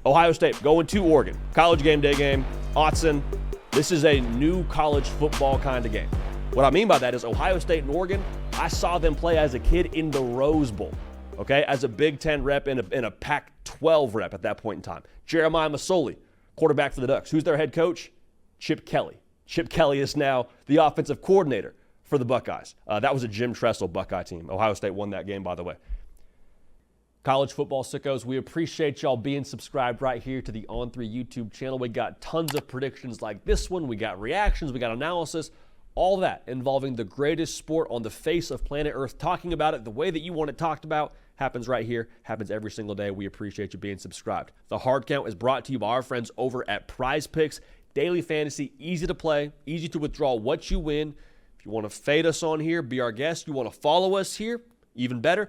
Ohio State going to Oregon. College game day game. Autzen. This is a new college football kind of game. What I mean by that is Ohio State and Oregon, I saw them play as a kid in the Rose Bowl, okay, as a Big Ten rep and a Pac-12 rep at that point in time. Jeremiah Masoli, quarterback for the Ducks. Who's their head coach? Chip Kelly. Chip Kelly is now the offensive coordinator for the Buckeyes. That was a Jim Tressel Buckeye team. Ohio State won that game, by the way. College football sickos, we appreciate y'all being subscribed right here to the On3 YouTube channel. We got tons of predictions like this one. We got reactions. We got analysis. All that involving the greatest sport on the face of planet Earth. Talking about it the way that you want it talked about happens right here. Happens every single day. We appreciate you being subscribed. The Hard Count is brought to you by our friends over at Prize Picks. Daily fantasy, easy to play, easy to withdraw what you win. If you want to fade us on here, be our guest. You want to follow us here, even better.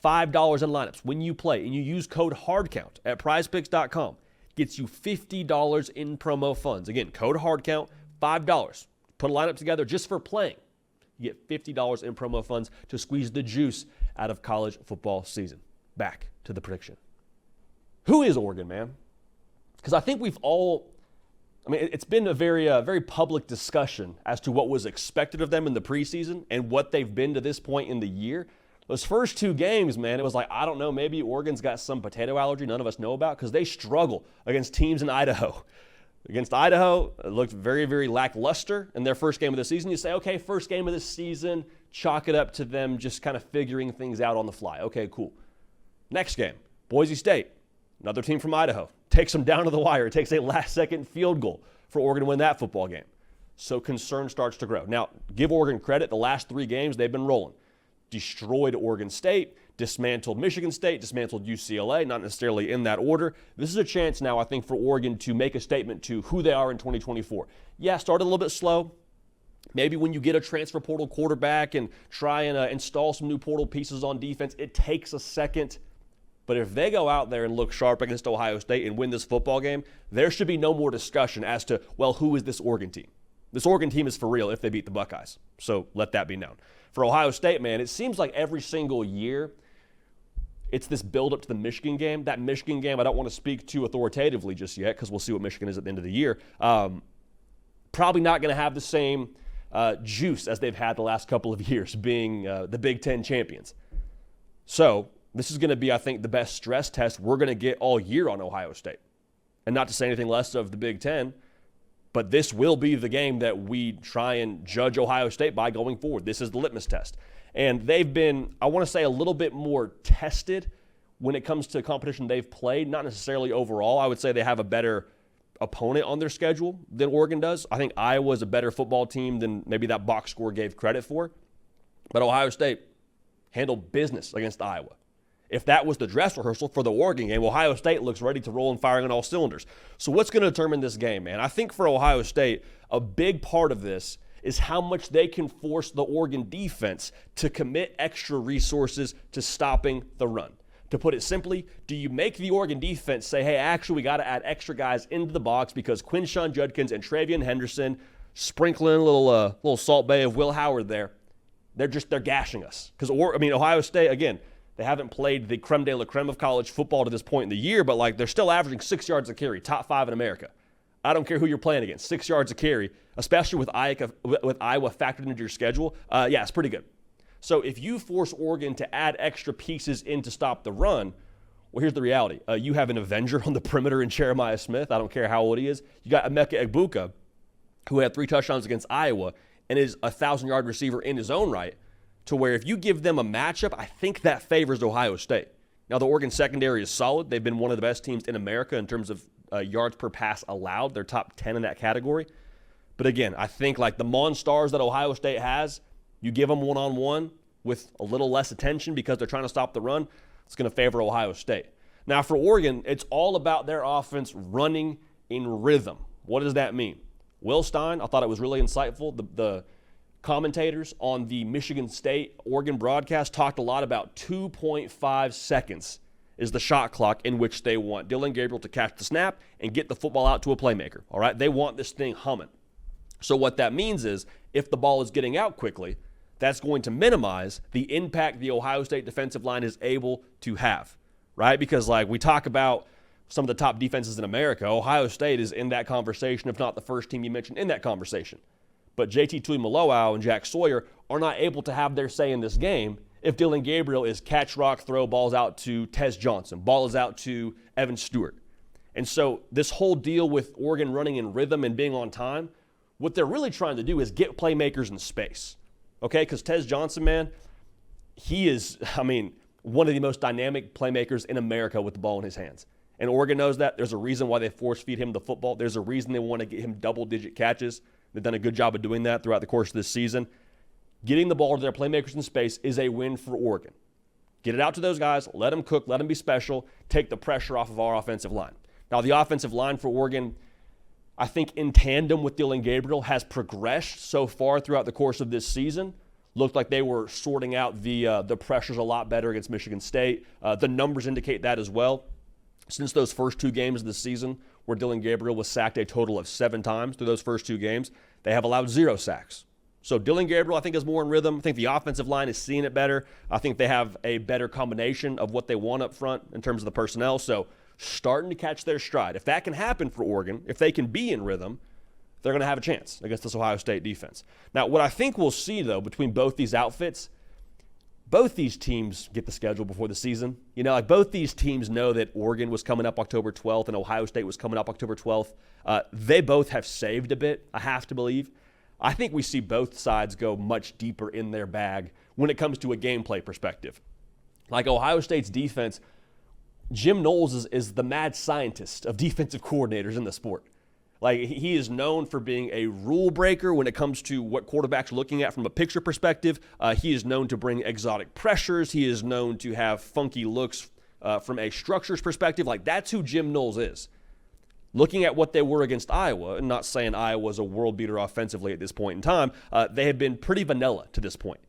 $5 in lineups when you play and you use code HARDCOUNT at prizepicks.com. Gets you $50 in promo funds. Again, code HARDCOUNT, $5. Put a lineup together just for playing. You get $50 in promo funds to squeeze the juice out of college football season. Back to the prediction. Who is Oregon, man? Because I think it's been a very public discussion as to what was expected of them in the preseason and what they've been to this point in the year. Those first two games, man, it was like, I don't know, maybe Oregon's got some potato allergy none of us know about because they struggle against teams in Idaho. Against Idaho, it looked very, very lackluster in their first game of the season. You say, okay, first game of the season, chalk it up to them just kind of figuring things out on the fly. Okay, cool. Next game, Boise State, another team from Idaho, takes them down to the wire. It takes a last-second field goal for Oregon to win that football game. So concern starts to grow. Now, give Oregon credit. The last three games, they've been rolling. Destroyed Oregon State, dismantled Michigan State, dismantled UCLA, not necessarily in that order. This is a chance now, I think, for Oregon to make a statement to who they are in 2024. Yeah, started a little bit slow. Maybe when you get a transfer portal quarterback and try and install some new portal pieces on defense, it takes a second. But if they go out there and look sharp against Ohio State and win this football game, there should be no more discussion as to, well, who is this Oregon team? This Oregon team is for real if they beat the Buckeyes. So let that be known. For Ohio State, man, it seems like every single year it's this build-up to the Michigan game. That Michigan game, I don't want to speak too authoritatively just yet because we'll see what Michigan is at the end of the year. Probably not going to have the same juice as they've had the last couple of years being the Big Ten champions. So this is going to be, I think, the best stress test we're going to get all year on Ohio State. And not to say anything less of the Big Ten, but this will be the game that we try and judge Ohio State by going forward. This is the litmus test. And they've been, I want to say, a little bit more tested when it comes to competition they've played. Not necessarily overall. I would say they have a better opponent on their schedule than Oregon does. I think Iowa's a better football team than maybe that box score gave credit for. But Ohio State handled business against Iowa. If that was the dress rehearsal for the Oregon game, Ohio State looks ready to roll and firing on all cylinders. So what's going to determine this game, man? I think for Ohio State, a big part of this is how much they can force the Oregon defense to commit extra resources to stopping the run. To put it simply, do you make the Oregon defense say, hey, actually, we got to add extra guys into the box because Quinshon Judkins and Travion Henderson sprinkling a little Salt Bay of Will Howard there, they're gashing us. Because, Ohio State, again, they haven't played the creme de la creme of college football to this point in the year, but they're still averaging 6 yards a carry, top 5 in America. I don't care who you're playing against, 6 yards a carry, especially with Iowa factored into your schedule. It's pretty good. So if you force Oregon to add extra pieces in to stop the run, well, here's the reality. You have an Avenger on the perimeter in Jeremiah Smith. I don't care how old he is. You got Emeka Egbuka, who had 3 touchdowns against Iowa and is a 1,000-yard receiver in his own right, to where if you give them a matchup, I think that favors Ohio State. Now, the Oregon secondary is solid. They've been one of the best teams in America in terms of yards per pass allowed. They're top 10 in that category. But again, I think the Monstars that Ohio State has, you give them one-on-one with a little less attention because they're trying to stop the run, it's going to favor Ohio State. Now, for Oregon, it's all about their offense running in rhythm. What does that mean? Will Stein, I thought it was really insightful. The commentators on the Michigan State-Oregon broadcast talked a lot about 2.5 seconds is the shot clock in which they want Dillon Gabriel to catch the snap and get the football out to a playmaker, all right? They want this thing humming. So what that means is if the ball is getting out quickly, that's going to minimize the impact the Ohio State defensive line is able to have, right? Because we talk about some of the top defenses in America. Ohio State is in that conversation, if not the first team you mentioned in that conversation. But JT Tuimoloau and Jack Sawyer are not able to have their say in this game if Dillon Gabriel is catch, rock, throw, balls out to Tez Johnson, ball is out to Evan Stewart. And so this whole deal with Oregon running in rhythm and being on time, what they're really trying to do is get playmakers in space, okay? Because Tez Johnson, man, he is, one of the most dynamic playmakers in America with the ball in his hands. And Oregon knows that. There's a reason why they force-feed him the football. There's a reason they want to get him double-digit catches. They've done a good job of doing that throughout the course of this season. Getting the ball to their playmakers in space is a win for Oregon. Get it out to those guys. Let them cook. Let them be special. Take the pressure off of our offensive line. Now, the offensive line for Oregon, I think in tandem with Dillon Gabriel, has progressed so far throughout the course of this season. Looked like they were sorting out the pressures a lot better against Michigan State. The numbers indicate that as well. Since those first 2 games of the season, where Dillon Gabriel was sacked a total of 7 times through those first 2 games, they have allowed 0 sacks. So Dillon Gabriel, I think, is more in rhythm. I think the offensive line is seeing it better. I think they have a better combination of what they want up front in terms of the personnel. So starting to catch their stride. If that can happen for Oregon, if they can be in rhythm, they're going to have a chance against this Ohio State defense. Now, what I think we'll see, though, between both these outfits, both these teams get the schedule before the season. Both these teams know that Oregon was coming up October 12th and Ohio State was coming up October 12th. They both have saved a bit, I have to believe. I think we see both sides go much deeper in their bag when it comes to a gameplay perspective. Like Ohio State's defense, Jim Knowles is the mad scientist of defensive coordinators in the sport. Like, he is known for being a rule breaker when it comes to what quarterbacks are looking at from a picture perspective. He is known to bring exotic pressures. He is known to have funky looks from a structures perspective. Like, that's who Jim Knowles is. Looking at what they were against Iowa, and not saying Iowa's a world beater offensively at this point in time, they have been pretty vanilla to this point.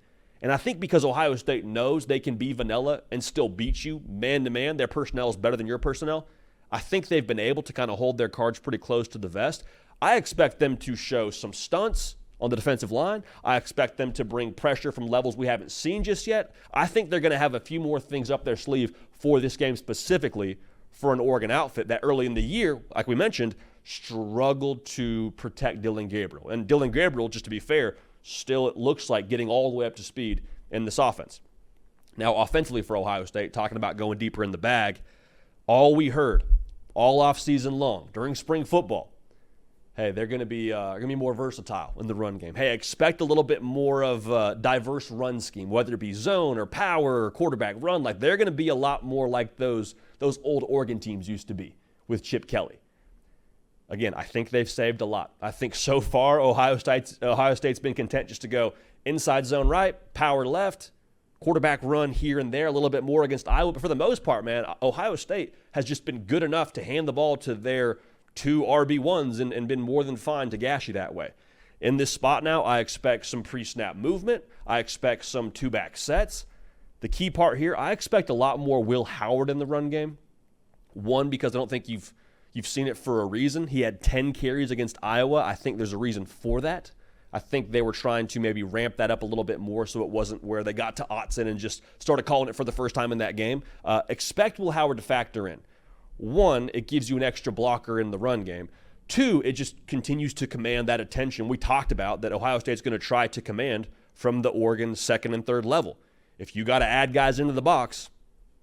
And I think because Ohio State knows they can be vanilla and still beat you man-to-man, their personnel is better than your personnel, I think they've been able to kind of hold their cards pretty close to the vest. I expect them to show some stunts on the defensive line. I expect them to bring pressure from levels we haven't seen just yet. I think they're going to have a few more things up their sleeve for this game specifically for an Oregon outfit that early in the year, like we mentioned, struggled to protect Dillon Gabriel. And Dillon Gabriel, just to be fair, still it looks like getting all the way up to speed in this offense. Now, offensively for Ohio State, talking about going deeper in the bag, all we heard all offseason long during spring football, hey, they're going to be more versatile in the run game. Hey, expect a little bit more of a diverse run scheme, whether it be zone or power or quarterback run. Like, they're going to be a lot more like those old Oregon teams used to be with Chip Kelly. Again, I think they've saved a lot. I think so far Ohio State's been content just to go inside zone right, power left, quarterback run here and there a little bit more against Iowa. But for the most part, man, Ohio State has just been good enough to hand the ball to their 2 RB1s and been more than fine to gash you that way. In this spot now, I expect some pre-snap movement. I expect some 2-back sets. The key part here, I expect a lot more Will Howard in the run game. One, because I don't think you've seen it for a reason. He had 10 carries against Iowa. I think there's a reason for that. I think they were trying to maybe ramp that up a little bit more so it wasn't where they got to Autzen and just started calling it for the first time in that game. Expect Will Howard to factor in. 1, it gives you an extra blocker in the run game. 2, it just continues to command that attention we talked about that Ohio State's going to try to command from the Oregon second and third level. If you got to add guys into the box,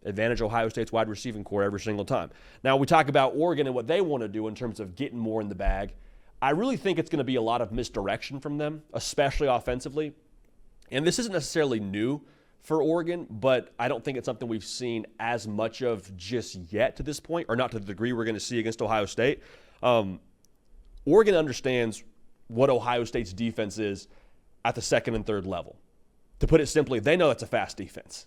advantage Ohio State's wide receiving core every single time. Now, we talk about Oregon and what they want to do in terms of getting more in the bag. I really think it's going to be a lot of misdirection from them, especially offensively. And this isn't necessarily new for Oregon, but I don't think it's something we've seen as much of just yet to this point, or not to the degree we're going to see against Ohio State. Oregon understands what Ohio State's defense is at the second and third level. To put it simply, they know it's a fast defense.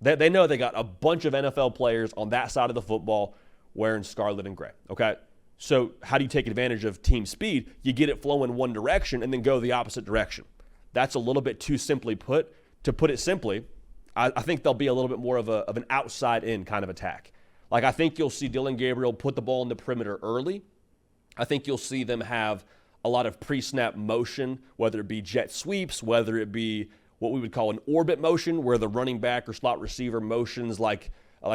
They know they got a bunch of NFL players on that side of the football wearing scarlet and gray, okay? So how do you take advantage of team speed? You get it flowing one direction and then go the opposite direction. That's a little bit too simply put. To put it simply, I think there'll be a little bit more of an outside-in kind of attack. Like, I think you'll see Dillon Gabriel put the ball in the perimeter early. I think you'll see them have a lot of pre-snap motion, whether it be jet sweeps, whether it be what we would call an orbit motion, where the running back or slot receiver motions like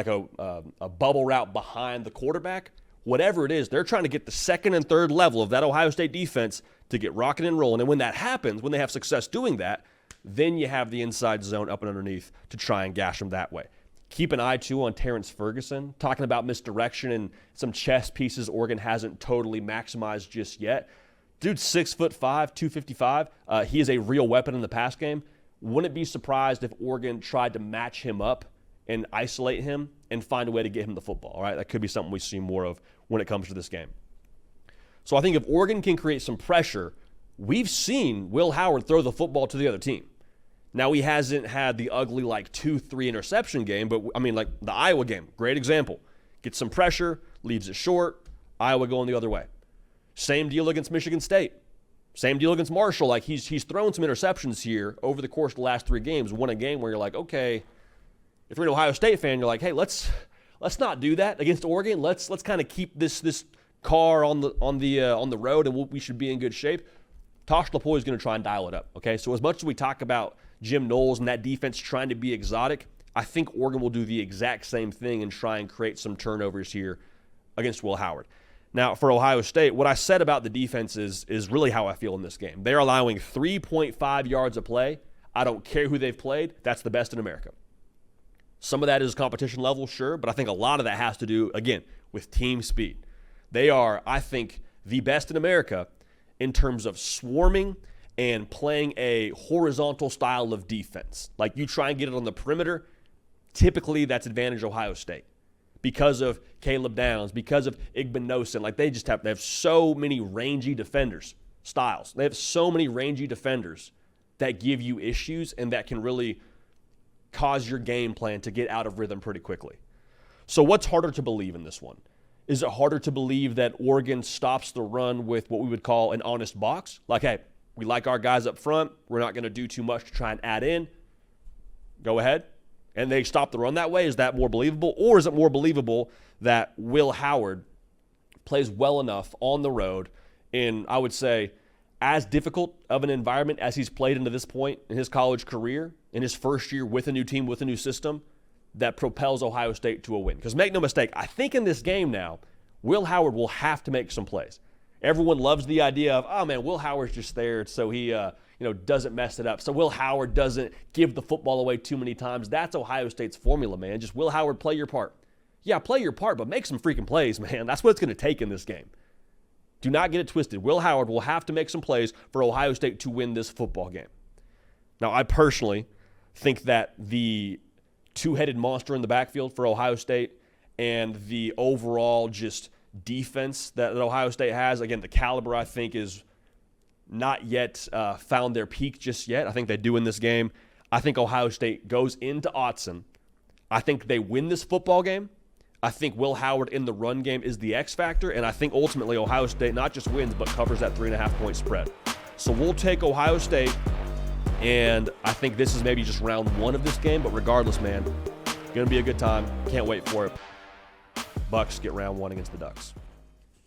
a bubble route behind the quarterback. Whatever it is, they're trying to get the second and third level of that Ohio State defense to get rocking and rolling. And when that happens, when they have success doing that, then you have the inside zone up and underneath to try and gash them that way. Keep an eye, too, on Terrence Ferguson, talking about misdirection and some chess pieces Oregon hasn't totally maximized just yet. Dude's 6'5", 255. He is a real weapon in the pass game. Wouldn't be surprised if Oregon tried to match him up and isolate him and find a way to get him the football. All right, that could be something we see more of when it comes to this game. So I think if Oregon can create some pressure, we've seen Will Howard throw the football to the other team. Now, he hasn't had the ugly, 2-3 interception game, but, like the Iowa game, great example. Gets some pressure, leaves it short, Iowa going the other way. Same deal against Michigan State. Same deal against Marshall. He's thrown some interceptions here over the course of the last 3 games. Won a game where you're like, okay, if you're an Ohio State fan, you're like, hey, let's not do that against Oregon. Let's kind of keep this car on the road, and we should be in good shape. Tosh Lupoi is going to try and dial it up. Okay, so as much as we talk about Jim Knowles and that defense trying to be exotic, I think Oregon will do the exact same thing and try and create some turnovers here against Will Howard. Now, for Ohio State, what I said about the defense is really how I feel in this game. They're allowing 3.5 yards a play. I don't care who they've played. That's the best in America. Some of that is competition level, sure, but I think a lot of that has to do, again, with team speed. They are, I think, the best in America in terms of swarming and playing a horizontal style of defense. Like, you try and get it on the perimeter, typically that's advantage Ohio State because of Caleb Downs, because of Igbinosun. They have so many rangy defenders, styles. They have so many rangy defenders that give you issues and that can really cause your game plan to get out of rhythm pretty quickly. So what's harder to believe in this one? Is it harder to believe that Oregon stops the run with what we would call an honest box? Like, hey, we like our guys up front. We're not going to do too much to try and add in. Go ahead. And they stop the run that way. Is that more believable? Or is it more believable that Will Howard plays well enough on the road in, I would say, as difficult of an environment as he's played into this point in his college career, in his first year with a new team, with a new system, that propels Ohio State to a win? Because make no mistake, I think in this game now, Will Howard will have to make some plays. Everyone loves the idea of, oh man, Will Howard's just there so he doesn't mess it up. So Will Howard doesn't give the football away too many times. That's Ohio State's formula, man. Just Will Howard, play your part. Yeah, play your part, but make some freaking plays, man. That's what it's going to take in this game. Do not get it twisted. Will Howard will have to make some plays for Ohio State to win this football game. Now, I personally think that the two-headed monster in the backfield for Ohio State and the overall just defense that Ohio State has, again, the caliber I think is not yet found their peak just yet. I think they do in this game. I think Ohio State goes into Autzen. I think they win this football game. I think Will Howard in the run game is the X factor, and I think ultimately Ohio State not just wins but covers that 3.5-point spread. So we'll take Ohio State, and I think this is maybe just round 1 of this game, but regardless, man, going to be a good time. Can't wait for it. Bucks get round 1 against the Ducks.